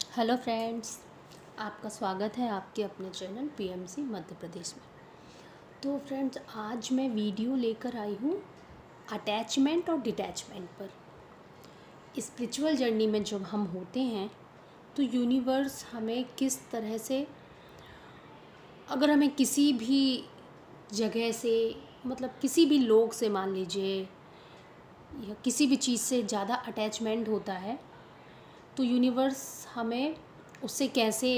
Hello friends, आपका स्वागत है आपके अपने चैनल पीएमसी मध्य प्रदेश में। तो फ्रेंड्स, आज मैं वीडियो लेकर आई हूँ अटैचमेंट और डिटैचमेंट पर। स्पिरिचुअल जर्नी में जब हम होते हैं तो यूनिवर्स हमें किस तरह से, अगर हमें किसी भी जगह से, मतलब किसी भी लोग से मान लीजिए, या किसी भी चीज़ से ज़्यादा अटैचमेंट होता है तो यूनिवर्स हमें उससे कैसे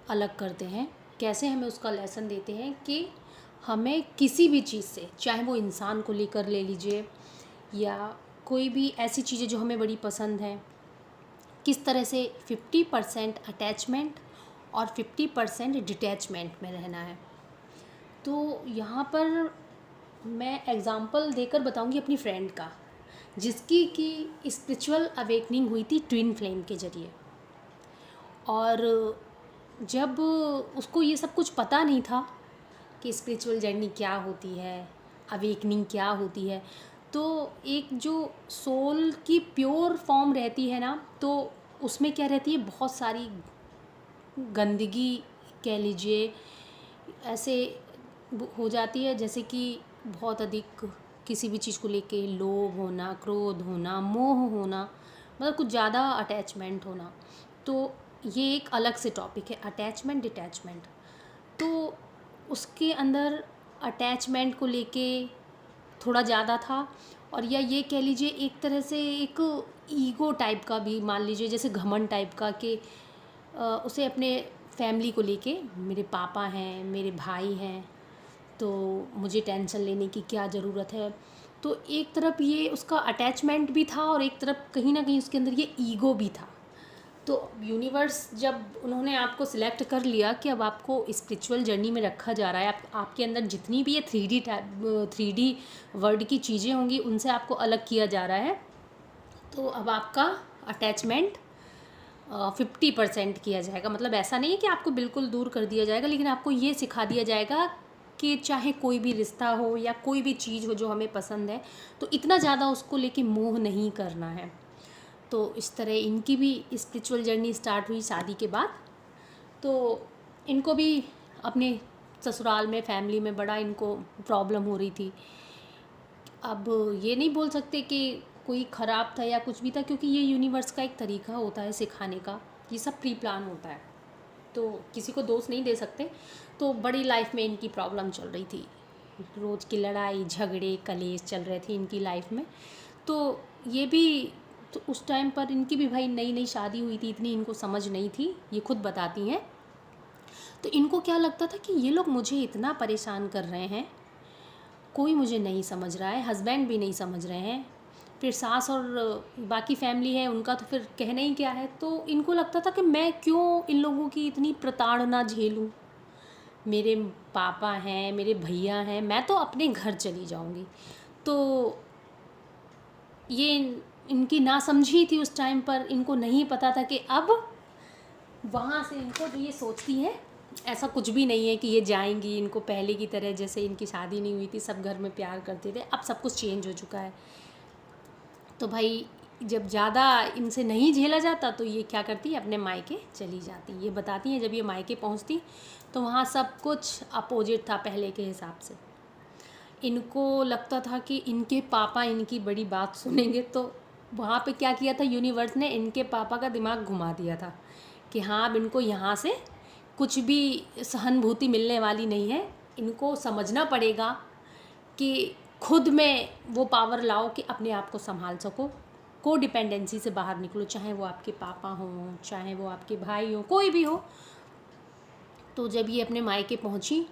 अलग करते हैं, कैसे हमें उसका लेसन देते हैं कि हमें किसी भी चीज़ से, चाहे वो इंसान को लेकर ले लीजिए या कोई भी ऐसी चीज़ें जो हमें बड़ी पसंद हैं, किस तरह से 50% अटैचमेंट और 50% डिटैचमेंट में रहना है। तो यहाँ पर मैं एग्ज़ाम्पल देकर बताऊँगी अपनी फ्रेंड का, जिसकी कि स्पिरिचुअल अवेकनिंग हुई थी ट्विन फ्लेम के ज़रिए। और जब उसको ये सब कुछ पता नहीं था कि स्पिरिचुअल जर्नी क्या होती है, अवेकनिंग क्या होती है, तो एक जो सोल की प्योर फॉर्म रहती है ना, तो उसमें क्या रहती है, बहुत सारी गंदगी कह लीजिए, ऐसे हो जाती है, जैसे कि बहुत अधिक किसी भी चीज़ को लेके लोभ होना, क्रोध होना, मोह होना, मतलब कुछ ज़्यादा अटैचमेंट होना। तो ये एक अलग से टॉपिक है, अटैचमेंट डिटैचमेंट। तो उसके अंदर अटैचमेंट को लेके थोड़ा ज़्यादा था, और या ये कह लीजिए एक तरह से एक ईगो टाइप का भी मान लीजिए, जैसे घमंड टाइप का, कि उसे अपने फैमिली को लेके, मेरे पापा हैं, मेरे भाई हैं, तो मुझे टेंशन लेने की क्या ज़रूरत है। तो एक तरफ ये उसका अटैचमेंट भी था और एक तरफ कहीं ना कहीं उसके अंदर ये ईगो भी था। तो यूनिवर्स जब उन्होंने आपको सिलेक्ट कर लिया कि अब आपको स्पिरिचुअल जर्नी में रखा जा रहा है, आपके अंदर जितनी भी ये 3D वर्ड की चीज़ें होंगी उनसे आपको अलग किया जा रहा है, तो अब आपका अटैचमेंट 50% किया जाएगा। मतलब ऐसा नहीं है कि आपको बिल्कुल दूर कर दिया जाएगा, लेकिन आपको ये सिखा दिया जाएगा कि चाहे कोई भी रिश्ता हो या कोई भी चीज़ हो जो हमें पसंद है, तो इतना ज़्यादा उसको लेके मोह नहीं करना है। तो इस तरह इनकी भी स्पिरिचुअल जर्नी स्टार्ट हुई शादी के बाद। तो इनको भी अपने ससुराल में, फैमिली में बड़ा इनको प्रॉब्लम हो रही थी। अब ये नहीं बोल सकते कि कोई ख़राब था या कुछ भी था, क्योंकि ये यूनिवर्स का एक तरीका होता है सिखाने का, ये सब प्री प्लान होता है, तो किसी को दोष नहीं दे सकते। तो बड़ी लाइफ में इनकी प्रॉब्लम चल रही थी, रोज़ की लड़ाई झगड़े कलेश चल रहे थे इनकी लाइफ में। तो ये भी, तो उस टाइम पर इनकी भी भाई नई नई शादी हुई थी, इतनी इनको समझ नहीं थी, ये खुद बताती हैं। तो इनको क्या लगता था कि ये लोग मुझे इतना परेशान कर रहे हैं, कोई मुझे नहीं समझ रहा है, हस्बैंड भी नहीं समझ रहे हैं, फिर सास और बाकी फैमिली है उनका तो फिर कहना ही क्या है। तो इनको लगता था कि मैं क्यों इन लोगों की इतनी प्रताड़ना झेलूं, मेरे पापा हैं, मेरे भैया हैं, मैं तो अपने घर चली जाऊंगी। तो ये इनकी नासमझी थी उस टाइम पर, इनको नहीं पता था कि अब वहाँ से इनको जो ये सोचती हैं, ऐसा कुछ भी नहीं है कि ये जाएंगी, इनको पहले की तरह जैसे इनकी शादी नहीं हुई थी, सब घर में प्यार करते थे, अब सब कुछ चेंज हो चुका है। तो भाई जब ज़्यादा इनसे नहीं झेला जाता तो ये क्या करती है, अपने मायके चली जाती। ये बताती हैं जब ये मायके पहुंचती तो वहाँ सब कुछ अपोजिट था पहले के हिसाब से। इनको लगता था कि इनके पापा इनकी बड़ी बात सुनेंगे, तो वहाँ पे क्या किया था यूनिवर्स ने, इनके पापा का दिमाग घुमा दिया था कि हाँ अब इनको यहाँ से कुछ भी सहानुभूति मिलने वाली नहीं है, इनको समझना पड़ेगा कि खुद में वो पावर लाओ कि अपने आप को संभाल सको, को डिपेंडेंसी से बाहर निकलो, चाहे वो आपके पापा हों, चाहे वो आपके भाई हों, कोई भी हो। तो जब ये अपने मायके पहुंची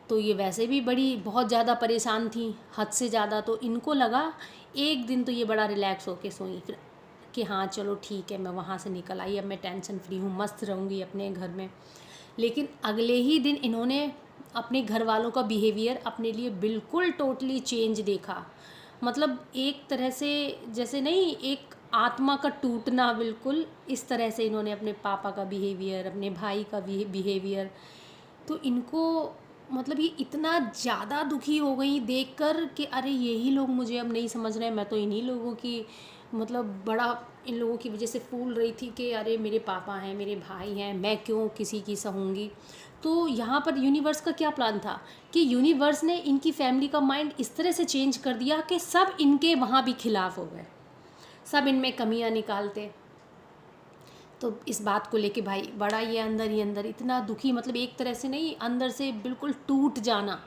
तो ये वैसे भी बड़ी बहुत ज़्यादा परेशान थी, हद से ज़्यादा। तो इनको लगा, एक दिन तो ये बड़ा रिलैक्स होके सोई फिर, कि हाँ चलो ठीक है, मैं वहाँ से निकल आई, अब मैं टेंशन फ्री हूँ, मस्त रहूँगी अपने घर में। लेकिन अगले ही दिन इन्होंने अपने घर वालों का बिहेवियर अपने लिए बिल्कुल टोटली चेंज देखा। मतलब एक तरह से जैसे नहीं, एक आत्मा का टूटना, बिल्कुल इस तरह से इन्होंने अपने पापा का बिहेवियर, अपने भाई का बिहेवियर, तो इनको मतलब ये इतना ज़्यादा दुखी हो गई देखकर कि अरे यही लोग मुझे अब नहीं समझ रहे हैं, मैं तो इन्हीं लोगों की मतलब बड़ा इन लोगों की वजह से फूल रही थी कि अरे मेरे पापा हैं, मेरे भाई हैं, मैं क्यों किसी की सहूँगी। तो यहाँ पर यूनिवर्स का क्या प्लान था कि यूनिवर्स ने इनकी फैमिली का माइंड इस तरह से चेंज कर दिया कि सब इनके वहाँ भी खिलाफ हो गए, सब इनमें कमियाँ निकालते। तो इस बात को लेके भाई बड़ा ये अंदर ही अंदर इतना दुखी, मतलब एक तरह से नहीं, अंदर से बिल्कुल टूट जाना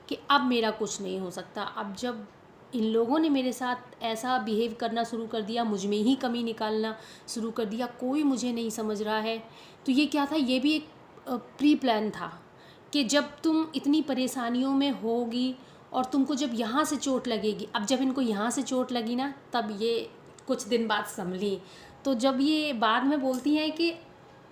कि अब मेरा कुछ नहीं हो सकता। अब जब इन लोगों ने मेरे साथ ऐसा बिहेव करना शुरू कर दिया, मुझ में ही कमी निकालना शुरू कर दिया, कोई मुझे नहीं समझ रहा है, तो ये क्या था, ये भी एक प्री प्लान था कि जब तुम इतनी परेशानियों में होगी और तुमको जब यहाँ से चोट लगेगी, अब जब इनको यहाँ से चोट लगी ना, तब ये कुछ दिन बाद संभली। तो जब ये बाद में बोलती हैं कि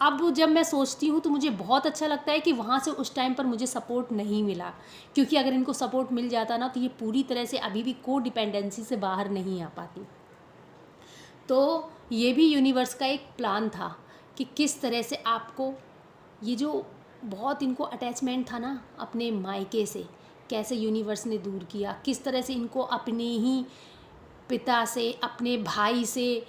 अब जब मैं सोचती हूँ तो मुझे बहुत अच्छा लगता है कि वहाँ से उस टाइम पर मुझे सपोर्ट नहीं मिला, क्योंकि अगर इनको सपोर्ट मिल जाता ना तो ये पूरी तरह से अभी भी को डिपेंडेंसी से बाहर नहीं आ पाती। तो ये भी यूनिवर्स का एक प्लान था कि किस तरह से आपको ये जो बहुत इनको अटैचमेंट था ना अपने मायके से, कैसे यूनिवर्स ने दूर किया, किस तरह से इनको अपने ही पिता से, अपने भाई से,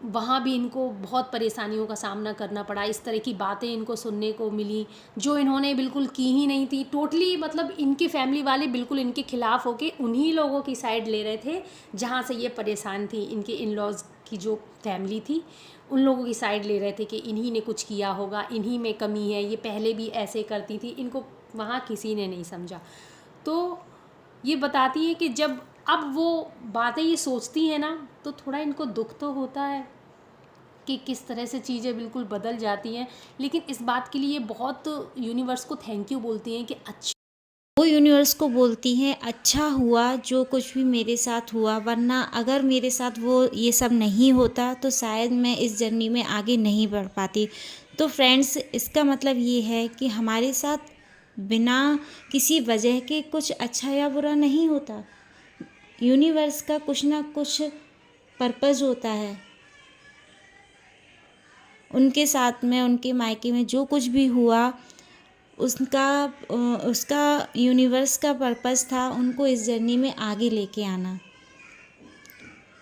वहाँ भी इनको बहुत परेशानियों का सामना करना पड़ा। इस तरह की बातें इनको सुनने को मिली जो इन्होंने बिल्कुल की ही नहीं थी। टोटली मतलब इनकी फैमिली वाले बिल्कुल इनके खिलाफ होके उन्हीं लोगों की साइड ले रहे थे जहाँ से ये परेशान थी। इनके इन लॉज की जो फैमिली थी उन लोगों की साइड ले रहे थे कि इन्हीं ने कुछ किया होगा, इन्हीं में कमी है, ये पहले भी ऐसे करती थी। इनको वहाँ किसी ने नहीं समझा। तो ये बताती है कि जब अब वो बातें ये सोचती हैं ना तो थोड़ा इनको दुख तो होता है कि किस तरह से चीज़ें बिल्कुल बदल जाती हैं, लेकिन इस बात के लिए बहुत यूनिवर्स को थैंक यू बोलती हैं कि अच्छा, वो यूनिवर्स को बोलती हैं अच्छा हुआ जो कुछ भी मेरे साथ हुआ, वरना अगर मेरे साथ वो ये सब नहीं होता तो शायद मैं इस जर्नी में आगे नहीं बढ़ पाती। तो फ्रेंड्स, इसका मतलब ये है कि हमारे साथ बिना किसी वजह के कुछ अच्छा या बुरा नहीं होता। यूनिवर्स का कुछ ना कुछ पर्पज़ होता है। उनके साथ में, उनके मायके में जो कुछ भी हुआ उसका यूनिवर्स का पर्पस था उनको इस जर्नी में आगे लेके आना।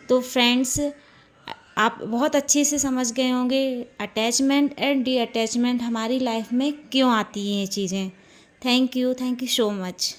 तो फ्रेंड्स, आप बहुत अच्छे से समझ गए होंगे अटैचमेंट एंड डी अटैचमेंट हमारी लाइफ में क्यों आती हैं ये चीज़ें। Thank you so much.